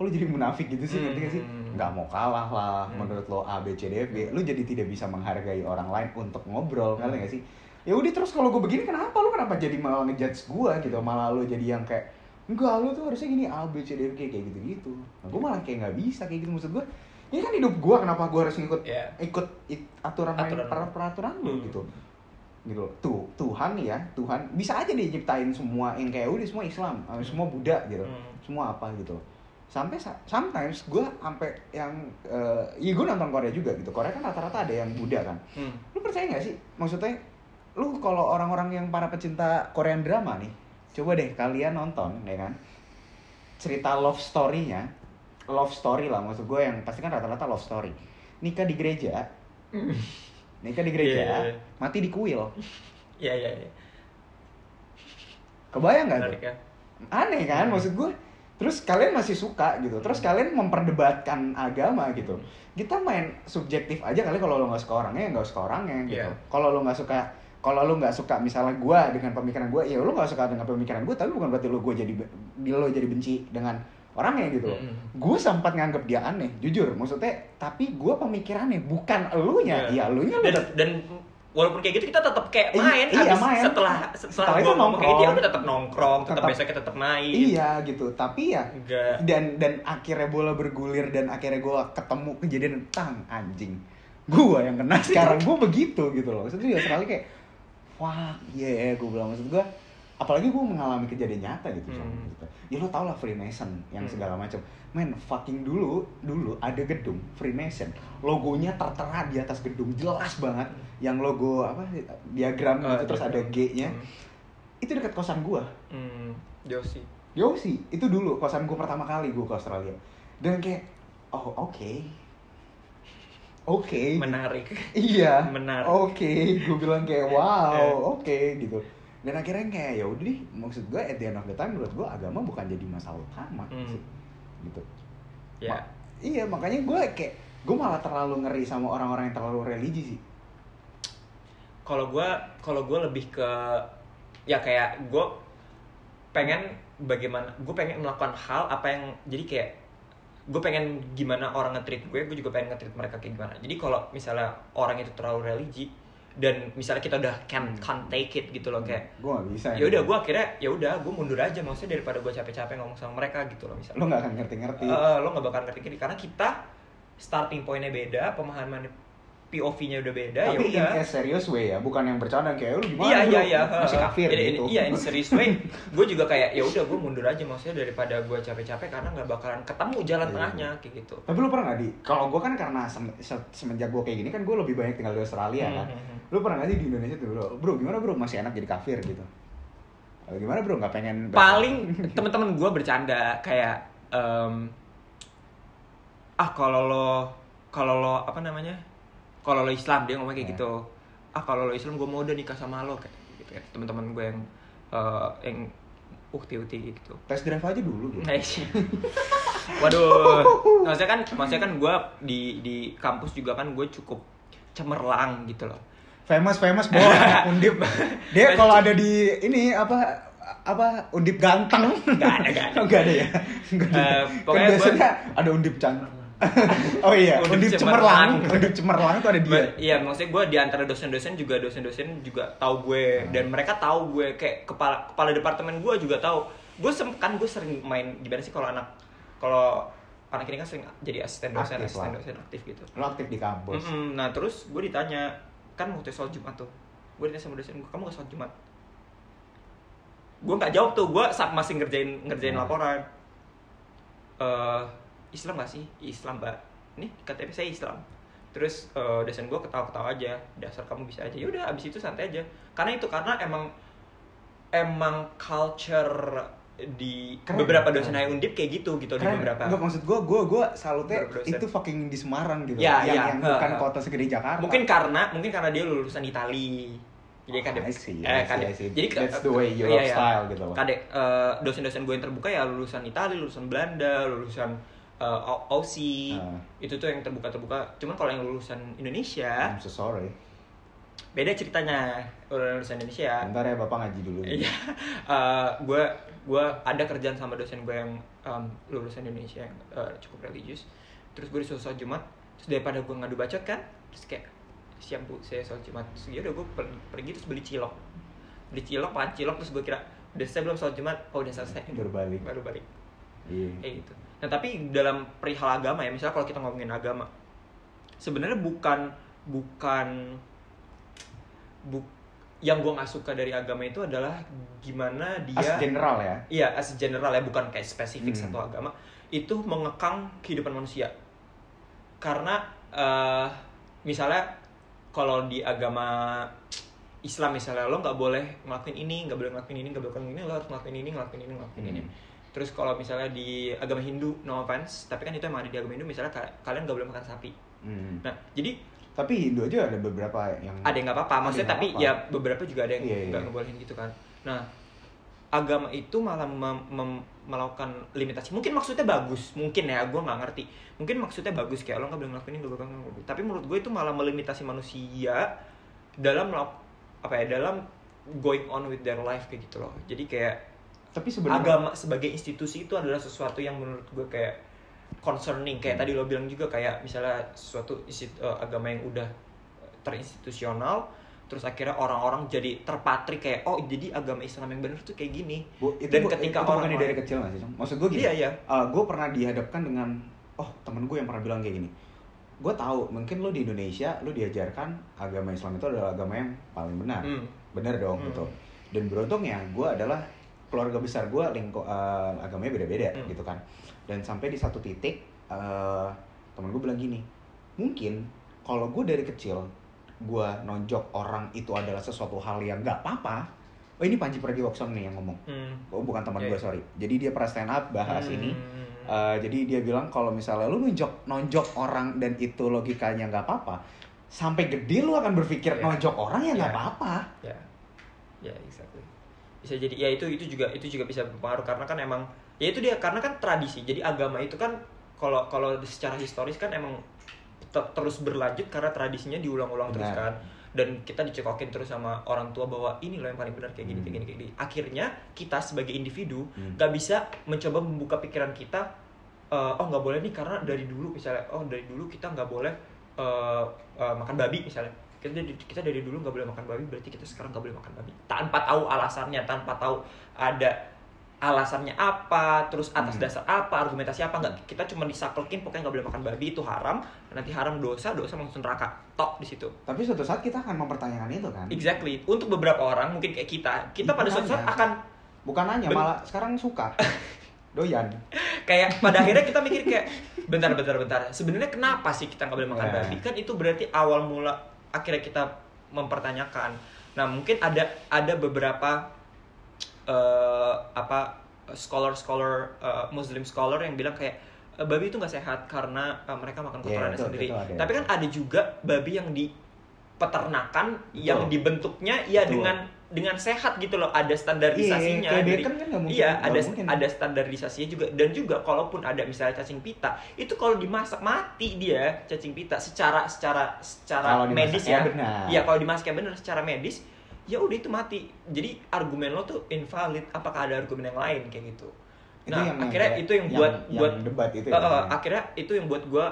kalau jadi munafik gitu sih, ngerti gak sih? Nggak mau kalah lah, menurut lo A, B, C, D, F, G. Lu jadi tidak bisa menghargai orang lain untuk ngobrol, ngerti gak sih? Ya udah terus kalau gue begini kenapa jadi malah ngejudge gue gitu, malah lu jadi yang kayak enggak, lu tuh harusnya gini A, B, C, D, F, G kayak gitu-gitu. Nah, gue malah kayak nggak bisa kayak gitu, maksud gue ini kan hidup gue, kenapa gue harus ikut aturan peraturan lu gitu Tuhan bisa aja dia nyiptain semua yang kayak udah semua Islam, semua Buddha gitu, semua apa gitu. Sampai sometimes gue sampai yang gue nonton Korea juga gitu. Korea kan rata-rata ada yang Buddha kan. Lu percaya nggak sih? Maksudnya lu kalau orang-orang yang para pecinta Korean drama nih, coba deh kalian nonton ya kan, cerita love story lah, maksud gue yang pasti kan rata-rata love story. Nikah di gereja, mati di kuil. Iya. Kebayang nggak tuh? Aneh kan, maksud gue. Terus kalian masih suka gitu, terus kalian memperdebatkan agama gitu. Kita main subjektif aja kali, kalau lo nggak suka orangnya, nggak suka orangnya gitu. Kalau lo nggak suka misalnya gue dengan pemikiran gue, ya lo nggak suka dengan pemikiran gue, tapi bukan berarti lo jadi benci dengan orangnya gitu. Gue sempat nganggap dia aneh, jujur. Maksudnya, tapi gue pemikirannya bukan elunya. Iya, elunya dan walaupun kayak gitu kita tetap kayak main. Main. Setelah itu ngomong kayak dia udah tetap nongkrong, tetap besoknya tetap main. Iya gitu. Tapi ya dan akhirnya bola bergulir dan akhirnya gue ketemu kejadian anjing. Gue yang kena sekarang, gue begitu gitu loh. Maksudnya juga sekali kayak wah, gue bilang, maksud gue apalagi gue mengalami kejadian nyata gitu. Ya lo tau lah Freemason yang segala macam. Men, fucking dulu ada gedung Freemason, logonya tertera di atas gedung jelas banget, yang logo apa diagram gitu, terus ada G-nya. Itu dekat kosan gue. Yosi itu dulu kosan gue pertama kali gue ke Australia. Dan kayak oke. Menarik. Iya. Menarik. Oke. Gue bilang kayak wow, oke gitu. Dan akhirnya kayak ya udah deh, maksud gue at the end of the time menurut gue agama bukan jadi masalah utama sih. Gitu. Ya. Iya, makanya gue malah terlalu ngeri sama orang-orang yang terlalu religi sih. Kalau gue lebih ke ya kayak gue pengen melakukan hal apa yang jadi kayak gue pengen gimana orang nge-treat gue juga pengen nge-treat mereka kayak gimana. Jadi kalau misalnya orang itu terlalu religi dan misalnya kita udah can't take it gitu loh, kayak gue nggak bisa. Ya udah gue akhirnya gue mundur aja, maksudnya daripada gue capek-capek ngomong sama mereka gitu loh misalnya. Lo nggak akan ngerti. Lo nggak bakal ngerti karena kita starting pointnya beda, pemahaman POV-nya udah beda. Tapi ya udah. In a serious way ya, bukan yang bercanda kayak lu gimana? Iya. Masih kafir gitu. Iya, in a serious way. Gue juga kayak ya udah gue mundur aja, maksudnya daripada gue capek-capek karena nggak bakalan ketemu jalan tengahnya kayak gitu. Tapi lu pernah nggak kalau gue kan karena semenjak gue kayak gini kan gue lebih banyak tinggal di Australia kan. Lu pernah nggak sih di Indonesia tuh bro gimana bro, masih enak jadi kafir gitu? Gimana bro, nggak pengen? Paling teman-teman gue bercanda kayak kalau lo apa namanya? Kalau lo Islam, dia ngomong kayak gitu. Kalau lo Islam gue mau udah nikah sama lo kayak gitu kan. Teman-teman gue yang ukti-ukti gitu. Tes drive aja dulu gitu. Waduh. Maksudnya kan gue di kampus juga kan gue cukup cemerlang gitu loh. Famous boy, Undip. Dia kalau ada di ini apa Undip ganteng. Enggak ada ya. Pokoknya biasanya ada Undip cantik. Oh iya, Undip cemerlang itu ada dia. Iya, maksudnya gue di antara dosen-dosen juga tahu gue dan mereka tahu gue kayak kepala departemen gue juga tahu. gue sering main gimana sih kalau anak ini kan sering jadi asisten dosen aktif gitu. Lo aktif di kampus. Nah terus gue ditanya kan waktu sholat Jumat tuh, gue ditanya sama dosen gue, kamu gak sholat Jumat? Gue nggak jawab tuh, gue masih ngerjain laporan. Islam gak sih? Islam mbak. Nih KTP saya Islam. Terus dosen gue ketawa-ketawa aja, dasar kamu bisa aja. Yaudah abis itu santai aja. Karena emang culture di keren, beberapa dosen Undip kayak gitu keren. Di beberapa. Enggak, maksud gue salutnya itu fucking di Semarang gitu. Yang bukan kota segede Jakarta. Mungkin karena dia lulusan Itali. Jadi jadi that's the way your style gitu loh. Dosen-dosen gue yang terbuka ya lulusan Itali, lulusan Belanda, lulusan Aussie. Itu tuh yang terbuka. Cuman kalau yang lulusan Indonesia, I'm so sorry. Beda ceritanya. Lulusan Indonesia. Bentar ya, Bapak ngaji dulu. Iya. Gue ada kerjaan sama dosen gue yang lulusan Indonesia yang cukup religius. Terus gue disuruh sholat Jumat. Terus daripada gue ngadu bacot kan, terus kayak siap bu, saya sholat Jumat. Terus ya udah gue pergi terus beli cilok, makan cilok. Terus gue kira udah selesai belum sholat Jumat? Oh udah selesai. Baru balik. Iya. Kayak gitu. Nah tapi dalam perihal agama ya, misalnya kalau kita ngomongin agama, sebenarnya bukan yang gue nggak suka dari agama itu adalah gimana dia as general ya. Iya, as general ya, bukan kayak spesifik satu agama itu mengekang kehidupan manusia. Karena misalnya kalau di agama Islam misalnya lo nggak boleh ngelakuin ini, nggak boleh ngelakuin ini, lo harus ngelakuin ini. Terus kalau misalnya di agama Hindu, no offense, tapi kan itu emang ada di agama Hindu, misalnya kalian nggak boleh makan sapi. Nah, jadi tapi Hindu aja ada beberapa yang ada yang nggak apa-apa, maksudnya tapi ya beberapa juga ada yang nggak ngebolehin gitu kan. Nah, agama itu malah melakukan limitasi. Mungkin maksudnya bagus, mungkin ya, gue nggak ngerti. Mungkin maksudnya bagus kayak lo nggak boleh ngelakuin ini, tapi menurut gue itu malah melimitasi manusia dalam going on with their life kayak gitu loh. Jadi kayak tapi sebenarnya agama sebagai institusi itu adalah sesuatu yang menurut gue kayak concerning. Kayak tadi lo bilang juga kayak misalnya suatu agama yang udah terinstitusional, terus akhirnya orang-orang jadi terpatri kayak oh jadi agama Islam yang benar tuh kayak gini. Dan ketika orang dari kecil nggak sih? Maksud gue gini. Iya. Gue pernah dihadapkan dengan temen gue yang pernah bilang kayak gini. Gue tahu mungkin lo di Indonesia lo diajarkan agama Islam itu adalah agama yang paling benar. Benar dong gitu. Dan beruntungnya gue adalah keluarga besar gue agamanya beda-beda gitu kan. Dan sampai di satu titik temen gue bilang gini, mungkin kalau gue dari kecil gue nonjok orang itu adalah sesuatu hal yang nggak apa-apa. Oh ini Panji Pragiwaksono nih yang ngomong. Oh bukan teman gue, sorry. Jadi dia pernah stand up bahas ini. Jadi dia bilang kalau misalnya lu nonjok orang dan itu logikanya nggak apa-apa, sampai gede lu akan berpikir nonjok orang ya nggak apa-apa. Ya, exactly. Bisa jadi ya itu juga bisa berpengaruh karena kan emang ya itu dia, karena kan tradisi. Jadi agama itu kan kalau secara historis kan emang terus berlanjut karena tradisinya diulang-ulang terus kan. Dan kita dicekokin terus sama orang tua bahwa ini loh yang paling benar kayak gini. Akhirnya kita sebagai individu nggak bisa mencoba membuka pikiran kita, nggak boleh nih karena dari dulu misalnya kita nggak boleh makan babi misalnya. Kita dari dulu nggak boleh makan babi, berarti kita sekarang nggak boleh makan babi tanpa tahu alasannya, tanpa tahu ada alasannya apa, terus atas dasar apa, argumentasi apa. Nggak, kita cuma disaklekin pokoknya nggak boleh makan babi, itu haram, nanti haram dosa langsung neraka, tok di situ. Tapi suatu saat kita akan mempertanyakan itu kan. Exactly. Untuk beberapa orang mungkin kayak kita pada suatu saat akan bukan nanya, malah sekarang suka doyan. Kayak pada akhirnya kita mikir kayak bentar. Sebenarnya kenapa sih kita nggak boleh makan babi? Kan itu berarti awal mula akhirnya kita mempertanyakan. Nah mungkin ada beberapa scholar Muslim scholar yang bilang kayak babi itu nggak sehat karena mereka makan kotorannya sendiri. Tapi kan ada juga babi yang di peternakan yang dibentuknya ya dengan sehat gitu loh, ada standarisasinya. Ada standarisasinya juga. Dan juga kalaupun ada misalnya cacing pita, itu kalau dimasak mati dia cacing pita secara medis ya. Iya, kalau dimasaknya benar secara medis, ya udah itu mati. Jadi argumen lo tuh invalid. Apakah ada argumen yang lain kayak gitu? Nah, akhirnya itu yang buat debat itu. Akhirnya itu yang buat gue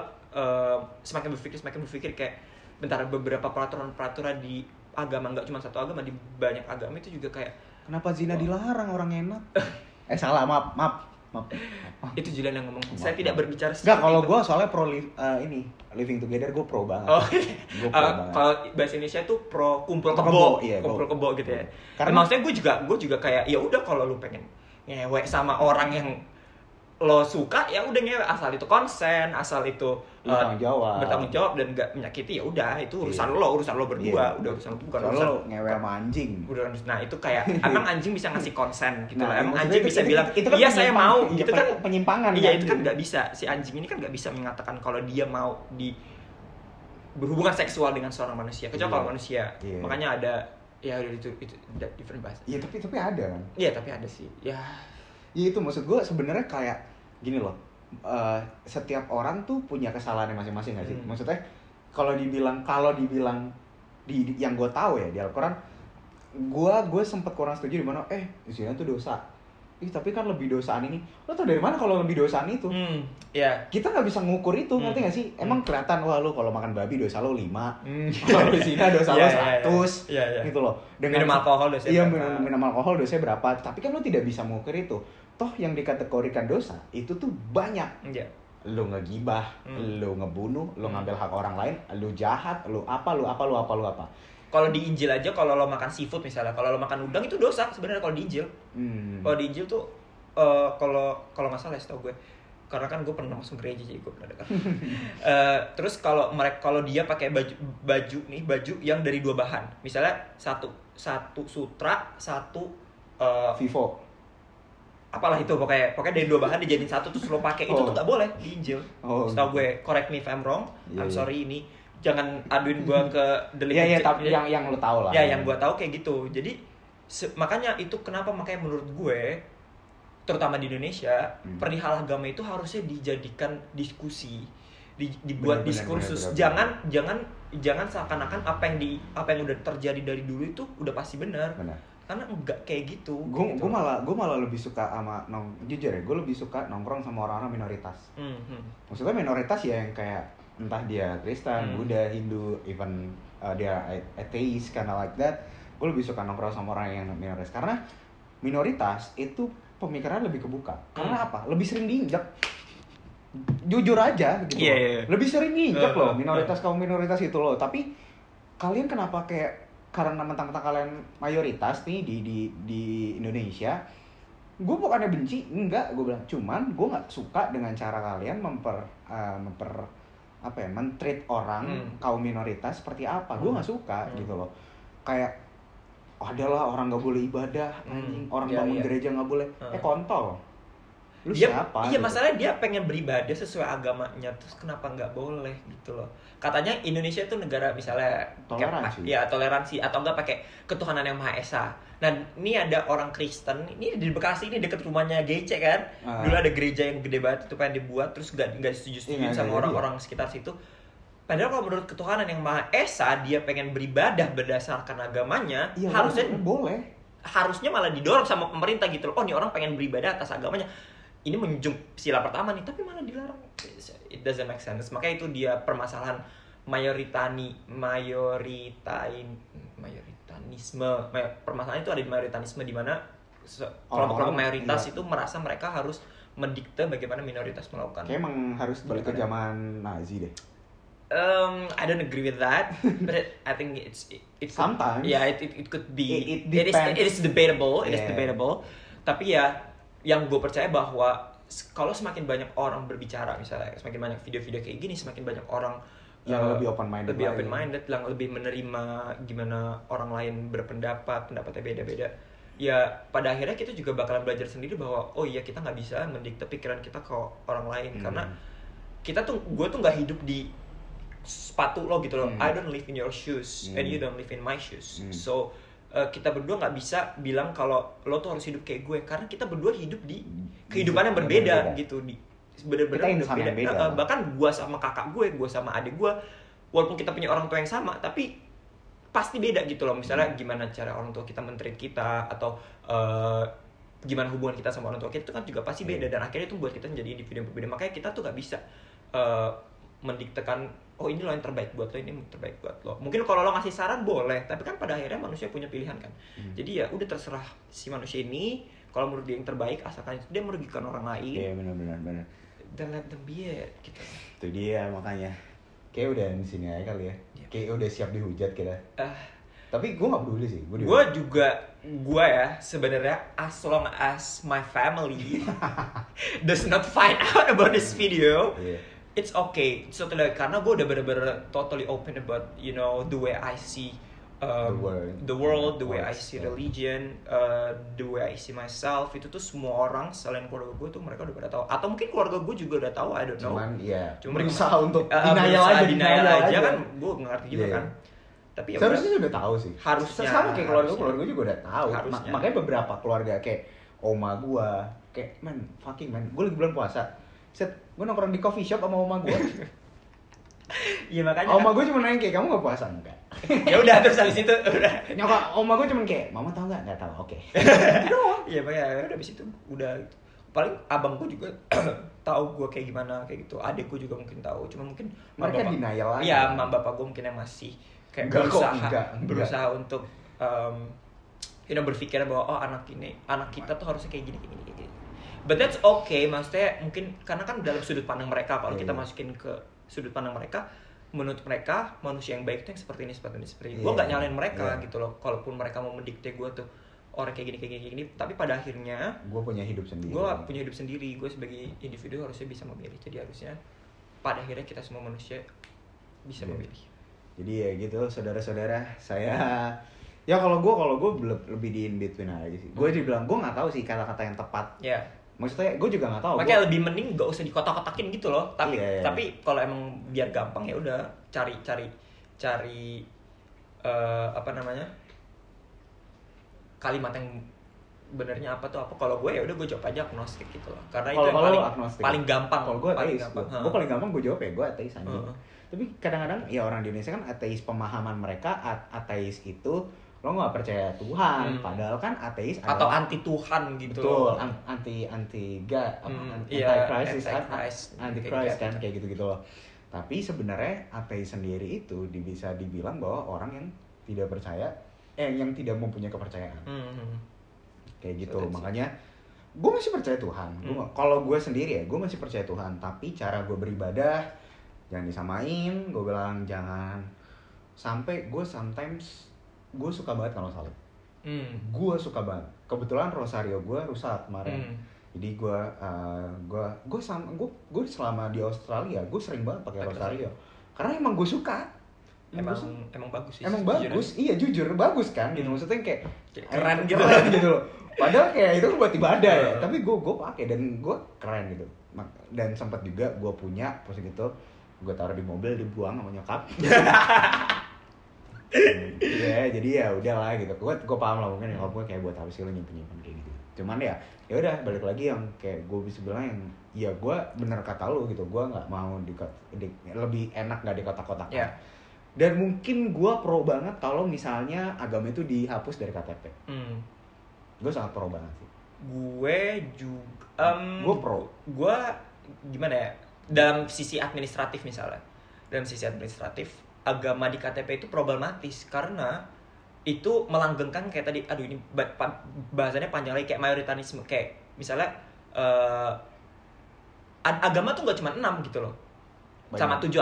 semakin berpikir kayak bentar, beberapa peraturan di agama, nggak cuma satu agama, di banyak agama itu juga kayak kenapa zina dilarang, orang enak. Salah, maaf. Itu Julian yang ngomong. Saya tidak berbicara seperti itu. Kalau gue soalnya pro living together, gue pro banget. Gue pro banget. Kalau bahasa Indonesia itu pro kumpul kebo. Kumpul kebo gitu ya. Karena maksudnya gue juga kayak ya udah kalau lu pengen ngewek sama orang yang lo suka ya udah ngewe, asal itu konsen, asal itu bertanggung jawab dan gak menyakiti, ya udah itu urusan lo berdua, udah urusan bukan urusan lo ngewe sama anjing. Nah itu kayak emang anjing bisa ngasih konsen gitu lah, emang anjing bisa bilang iya saya mau gitu kan, penyimpangan. Iya itu kan nggak bisa, si anjing ini kan nggak bisa mengatakan kalau dia mau berhubungan seksual dengan seorang manusia, kecuali kalau manusia. Makanya ada ya itu different bahasa. Iya tapi ada kan. Iya tapi ada sih ya. Iya itu maksud gue sebenarnya kayak gini loh, setiap orang tuh punya kesalahannya masing-masing nggak sih? Maksudnya kalau dibilang di yang gue tahu ya di Al-Quran, gue sempet kurang setuju di mana zina tuh dosa. Tapi kan lebih dosaan ini. Lo tau dari mana kalau lebih dosaan itu? Kita nggak bisa ngukur itu, ngerti nggak sih? Emang kelihatan wah lo kalau makan babi dosa lo 5, kalau zina dosa lo 100, gitu loh. Minum alkohol dosa berapa? Minum alkohol dosa berapa? Tapi kan lo tidak bisa mengukur itu. Toh yang dikategorikan dosa itu tuh banyak. Lo ngegibah, lo ngebunuh, lo ngambil hak orang lain, lo jahat, lo apa. Kalau di Injil aja, kalau lo makan seafood misalnya, kalau lo makan udang itu dosa sebenarnya kalau di Injil. Kalau di Injil tuh kalau nggak salah setahu gue, karena kan gue pernah masuk gereja jadi gue pernah dengar. Terus kalau dia pakai baju yang dari 2 bahan, misalnya satu sutra, satu vivo, apalah itu pokoknya dari 2 bahan dijadiin satu terus lo pakai, itu tuh nggak boleh di Injil. Setahu gue, correct me if I'm wrong, I'm sorry ini. Jangan aduin gue ke delik. Tapi yang lo tahu lah. Ya, yang gue tahu kayak gitu. Jadi makanya menurut gue, terutama di Indonesia, perihal agama itu harusnya dijadikan diskusi, dibuat diskursus. Jangan seakan-akan apa yang udah terjadi dari dulu itu udah pasti benar. Karena enggak kayak gitu. Gue malah lebih suka sama jujur ya, gue lebih suka nongkrong sama orang-orang minoritas. Maksudnya minoritas ya yang kayak entah dia Kristen, Buddha, Hindu, even dia atheist, kinda like that. Gue lebih suka nongkrong sama orang yang minoritas karena minoritas itu pemikirannya lebih kebuka. Karena apa? Lebih sering diinjak. Jujur aja gitu. Lebih sering diinjak loh kaum minoritas itu loh. Tapi kalian kenapa kayak karena mentang-mentang kalian mayoritas nih di Indonesia, gue bukannya benci, enggak, gue bilang cuman gue nggak suka dengan cara kalian men-treat orang kaum minoritas seperti apa. Gue nggak suka gitu loh. Kayak adalah orang nggak boleh ibadah, anjing, orang bangun gereja nggak boleh. Kontol. Lu siapa? Iya, gitu. Masalahnya dia pengen beribadah sesuai agamanya, terus kenapa nggak boleh gitu loh. Katanya Indonesia itu negara misalnya toleransi atau enggak pakai ketuhanan yang Maha Esa. Nah, ini ada orang Kristen, ini di Bekasi ini dekat rumahnya GC kan. Dulu ada gereja yang gede banget itu pengen dibuat, terus nggak setuju sama orang-orang sekitar situ. Padahal kalau menurut ketuhanan yang Maha Esa, dia pengen beribadah berdasarkan agamanya, harusnya boleh. Harusnya malah didorong sama pemerintah gitu loh. Oh, ini orang pengen beribadah atas agamanya. Ini menjunjung sila pertama nih, tapi malah dilarang. It doesn't make sense. Makanya itu dia permasalahan mayoritanisme. Permasalahan itu ada di mayoritanisme, di mana kelompok-kelompok mayoritas itu merasa mereka harus mendikte bagaimana minoritas melakukan. Kayak emang harus balik ke zaman Nazi deh. I don't agree with that, but I think it's sometimes. It could be. It is debatable. It is debatable. Tapi ya, yang gue percaya bahwa kalau semakin banyak orang berbicara, misalnya semakin banyak video-video kayak gini, semakin banyak orang yang lebih open minded, yang lebih menerima gimana orang lain berpendapat, pendapatnya beda-beda. Ya pada akhirnya kita juga bakalan belajar sendiri bahwa oh iya, kita nggak bisa mendikte pikiran kita ke orang lain, karena gue tuh nggak hidup di sepatu lo gitu loh. I don't live in your shoes and you don't live in my shoes. So kita berdua nggak bisa bilang kalau lo tuh harus hidup kayak gue, karena kita berdua hidup di kehidupan yang berbeda gitu, di bener-bener beda. Bahkan gue sama kakak gue sama adik gue, walaupun kita punya orang tua yang sama, tapi pasti beda gitu loh. Misalnya gimana cara orang tua kita men-treat kita, atau gimana hubungan kita sama orang tua kita, itu kan juga pasti beda. Dan akhirnya itu buat kita menjadi individu yang berbeda. Makanya kita tuh nggak bisa mendiktekan oh ini lo yang terbaik buat lo, ini yang terbaik buat lo. Mungkin kalau lo ngasih saran boleh, tapi kan pada akhirnya manusia punya pilihan kan. Jadi ya udah terserah si manusia ini kalau menurut dia yang terbaik asalkan itu dia merugikan orang lain. Iya benar. Dan let them be it gitu. Itu dia makanya. Kayak udah di sini aja kali ya. Kayak udah siap dihujat kita. Tapi gue gak peduli sih. Gue ya sebenarnya as long as my family does not find out about this video, it's okay. It's totally, karena gue udah bener-bener totally open about the way I see the world, the way I see religion, the way I see myself. Itu tuh semua orang selain keluarga gue tuh mereka udah pada tahu. Atau mungkin keluarga gue juga udah tahu, I don't know. Cuma berusaha untuk denial aja kan, gue ngerti juga kan. Tapi ya seharusnya udah tahu sih. Harusnya sama kayak keluarga juga udah tahu. Makanya beberapa keluarga kayak oma gue, kayak fucking man, gue lagi bulan puasa. Gue nongkrong di coffee shop sama oma gue. Iya makanya. Oma gue cuma nanya kayak kamu nggak puasa enggak? Ya udah terus habis itu udah. Nyokap oma gue cuma kayak mama tahu nggak tahu, oke. Iya makanya udah habis itu udah paling abang gue juga tahu gue kayak gimana kayak gitu. Adik gue juga mungkin tahu, cuma mungkin mereka denial aja. Iya, mama bapak gue mungkin yang masih kayak berusaha untuk berpikir bahwa anak kita tuh harusnya kayak gini. But that's okay, maksudnya mungkin karena kan dalam sudut pandang mereka, kalau kita masukin ke sudut pandang mereka, menurut mereka manusia yang baik itu yang seperti ini. Gue nggak nyalain mereka gitu loh. Kalaupun mereka mau mendikte gue tuh orang kayak gini, tapi pada akhirnya gue punya hidup sendiri. Gue sebagai individu harusnya bisa memilih. Jadi harusnya pada akhirnya kita semua manusia bisa memilih. Jadi ya gitu saudara-saudara, saya ya kalau gue lebih di in between aja sih. Gue dibilang gue nggak tahu sih kata-kata yang tepat. Iya. Maksudnya gue juga nggak tahu. Makanya lebih mending gak usah dikotak-kotakin gitu loh. Tapi kalau emang biar gampang ya udah cari kalimat yang benernya apa tuh apa. Kalau gue ya udah gue jawab aja agnostik gitu loh. Karena itu yang paling gampang. Kalau gue ateis, gue paling gampang gue jawab ya gue ateis aja. Tapi kadang-kadang ya orang di Indonesia kan ateis, pemahaman mereka ateis itu lo nggak percaya Tuhan, padahal kan ateis atau anti Tuhan gitu. Betul, anti God, anti Christ kan kayak gitu loh. Tapi sebenarnya ateis sendiri itu bisa dibilang bahwa orang yang tidak percaya, yang tidak mempunyai kepercayaan. Kayak gitu, makanya gue masih percaya Tuhan. Kalau gue sendiri ya, gue masih percaya Tuhan. Tapi cara gue beribadah jangan disamain. Gue bilang jangan sampai gue suka banget kalau salib. Gue suka banget. Kebetulan rosario gue rusak kemarin. Jadi gue selama di Australia gue sering banget pakai rosario. Karena emang gue suka. Emang bagus sih. Emang bagus, iya jujur bagus kan. Gitu maksudnya kayak keren gitu loh. Padahal kayak itu buat ibadah ya. Tapi gue pakai dan gue keren gitu. Dan sempat juga gue punya pas gitu. Gue taruh di mobil, dibuang sama nyokap. Ya jadi ya udahlah gitu. Gue paham lah mungkin nyokap gue kayak buat apa sih lo nyimpen kayak gitu. Cuman ya udah balik lagi yang kayak gue bisa bilang yang ya gue bener kata lo gitu. Gue nggak mau lebih enak nggak dikotak-kotakan. Yeah. Dan mungkin gue pro banget kalau misalnya agama itu dihapus dari KTP. Gue sangat pro banget sih. Gue juga. Gue pro. Gue gimana ya? Dalam sisi administratif misalnya. Agama di KTP itu problematis karena itu melanggengkan kayak tadi, ini bahasanya panjang lagi, kayak mayoritarisme, kayak misalnya agama tuh nggak cuma 6 gitu loh. Sama 7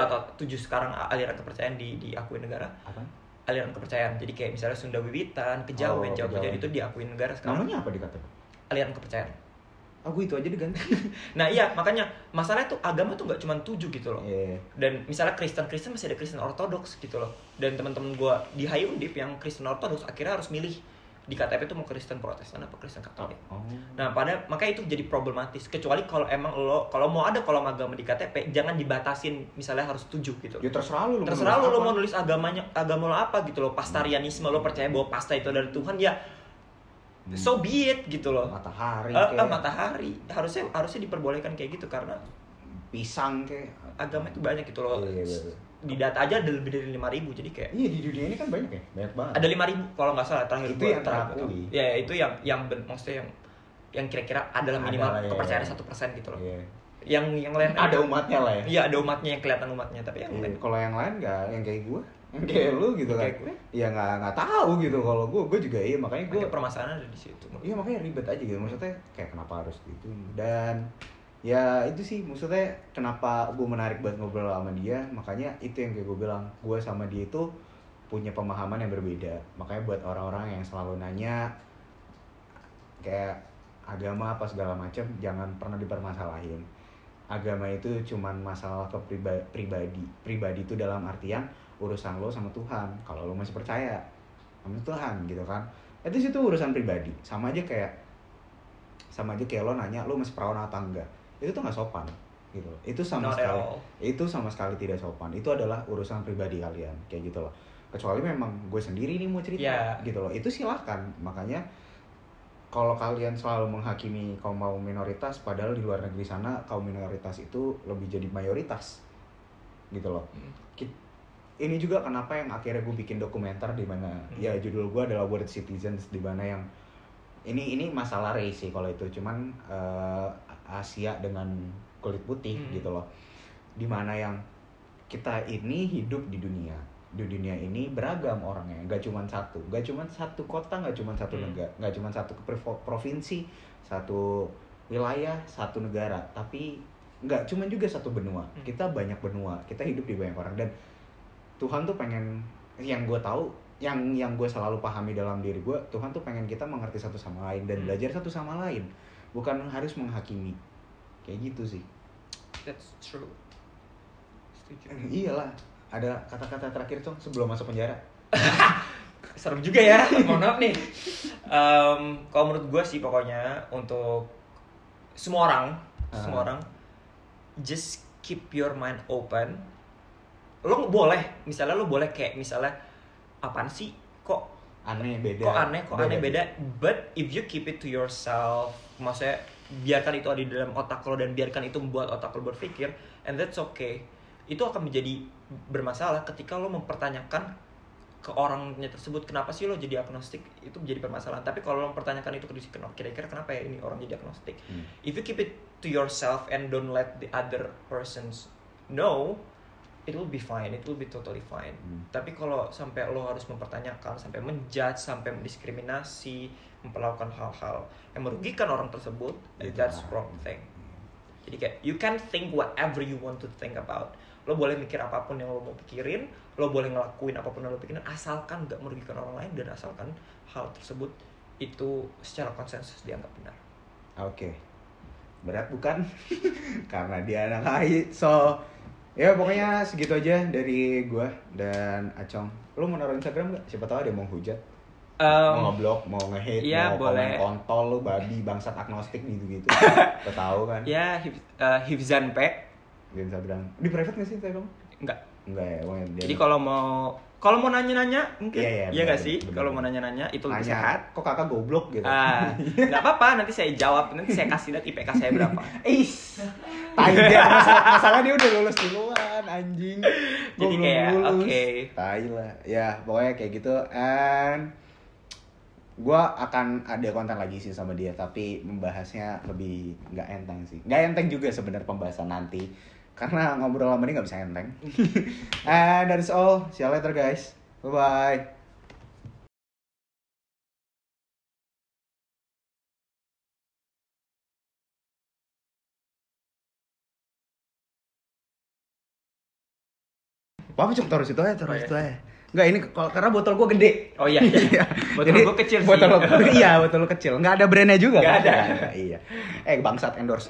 sekarang aliran kepercayaan diakui negara. Apa? Aliran kepercayaan. Jadi kayak misalnya Sunda Wiwitan, Kejawen, Jawa Kejawen itu diakui negara sekarang. Namanya apa di KTP? Aliran kepercayaan. Aku itu aja diganti. Nah iya, makanya masalahnya tuh agama tuh nggak cuma 7 gitu loh. Yeah. Dan misalnya Kristen masih ada Kristen Ortodoks gitu loh. Dan teman-teman gue di Hayundip yang Kristen Ortodoks akhirnya harus milih di KTP tuh mau Kristen Protestan apa Kristen Katolik. Nah makanya itu jadi problematis. Kecuali kalau emang kalau mau ada kolom agama di KTP, jangan dibatasin misalnya harus 7 gitu. Ya terserah lu mau nulis agama lo apa gitu loh. Pastarianisme lo percaya bahwa pasta itu dari Tuhan ya. So be it gitu loh. Matahari harusnya diperbolehkan kayak gitu karena pisang kayak agama itu banyak gitu loh. Iya. Di data aja ada lebih dari 5.000 jadi kayak. Iya di dunia ini kan banyak ya, banyak banget. Ada 5.000 kalau nggak salah terakhir itu yang terakui. Ya itu yang maksudnya yang kira-kira adalah minimal kepercayaan 1% gitu loh. Iya. Yang lain ada umatnya lah ya. Iya ada umatnya yang kelihatan umatnya tapi yang lain. Kalau yang lain nggak, yang kayak gue kayak lu gitu kan. Kayak gue? Ya nggak tahu gitu. Kalau gue juga iya, makanya gue permasalahan ada di situ. iya makanya ribet aja gitu, maksudnya kayak kenapa harus gitu. Dan ya itu sih maksudnya kenapa gue menarik buat ngobrol sama dia, makanya itu yang kayak gue bilang, gue sama dia itu punya pemahaman yang berbeda. Makanya buat orang-orang yang selalu nanya kayak agama apa segala macam, jangan pernah dipermasalahin. Agama itu cuman masalah pribadi itu dalam artian urusan lo sama Tuhan. Kalau lo masih percaya sama Tuhan gitu kan, itu situ urusan pribadi. Sama aja kayak lo nanya lo masih perawan atau enggak, itu tuh nggak sopan gitu. Itu sama sekali tidak sopan. Itu adalah urusan pribadi kalian kayak gitu loh. Kecuali memang gue sendiri nih mau cerita gitu loh, itu silakan. Makanya kalau kalian selalu menghakimi kaum minoritas, padahal di luar negeri sana kaum minoritas itu lebih jadi mayoritas gitu loh. Ini juga kenapa yang akhirnya gue bikin dokumenter di mana ya judul gue adalah World Citizens, di mana yang ini masalah race sih kalau itu, cuman Asia dengan kulit putih gitu loh, di mana yang kita ini hidup di dunia ini beragam orangnya, nggak cuma satu kota, nggak cuma satu negara, nggak cuma satu provinsi, satu wilayah, satu negara, tapi nggak cuma juga satu benua. Kita banyak benua, kita hidup di banyak orang. Dan Tuhan tuh pengen, yang gue tahu, yang gue selalu pahami dalam diri gue, Tuhan tuh pengen kita mengerti satu sama lain dan belajar satu sama lain, bukan harus menghakimi. Kayak gitu sih. That's true. Setuju. Iyalah. Ada kata-kata terakhir Cong sebelum masuk penjara? Serem juga ya, mohon maaf nih. Kalau menurut gue sih pokoknya untuk semua orang just keep your mind open. Lo boleh kayak misalnya apaan sih kok aneh beda, but if you keep it to yourself, maksudnya biarkan itu ada di dalam otak lo dan biarkan itu membuat otak lo berpikir, and that's okay. Itu akan menjadi bermasalah ketika lo mempertanyakan ke orangnya tersebut, kenapa sih lo jadi agnostik, itu menjadi permasalahan. Tapi kalau lo mempertanyakan itu kira-kira kenapa ya ini orang jadi agnostik, if you keep it to yourself and don't let the other persons know, it will be fine, it will be totally fine. Tapi kalau sampai lo harus mempertanyakan, sampai menjudge, sampai mendiskriminasi, memperlakukan hal-hal yang merugikan orang tersebut, that's wrong thing. Jadi kayak you can think whatever you want to think about. Lo boleh mikir apapun yang lo mau pikirin, lo boleh ngelakuin apapun yang lo pikirin, asalkan gak merugikan orang lain dan asalkan hal tersebut itu secara konsensus dianggap benar. Oke. Berat bukan? Karena dia anak AI. So, ya pokoknya segitu aja dari gua dan Acong. Lo mau naruh Instagram gak? Siapa tahu ada yang mau hujat. Mau ngeblok, mau nge-hate, ya, mau boleh. komen kontol, lo babi, bangsat agnostik gitu-gitu. Lo tahu kan? Ya, Hifzan P di Instagram. Di private nggak sih Instagram? Enggak ya, jadi kalau mau nanya-nanya mungkin iya nggak sih, kalau mau nanya-nanya itu lebih sehat. Kok kakak goblok gitu? Nggak apa-apa, nanti saya jawab, nanti saya kasih lihat IPK saya berapa. Tai dia, masalah dia udah lulus duluan anjing. Jadi kayak oke. Tai lah. Ya pokoknya kayak gitu. And gue akan ada konten lagi sih sama dia, tapi membahasnya lebih nggak enteng sih. Nggak enteng juga sebenarnya pembahasan nanti, karena ngobrol sama dia nggak bisa enteng. And that's all. See you later guys. Bye-bye. Apa Cok, taruh situ aja. Enggak, ini karena botol gua gede. Oh iya. Botol gua kecil sih. Botol lu kecil. Enggak ada brandnya juga. Enggak kan? ada. Iya. Bangsat endorse.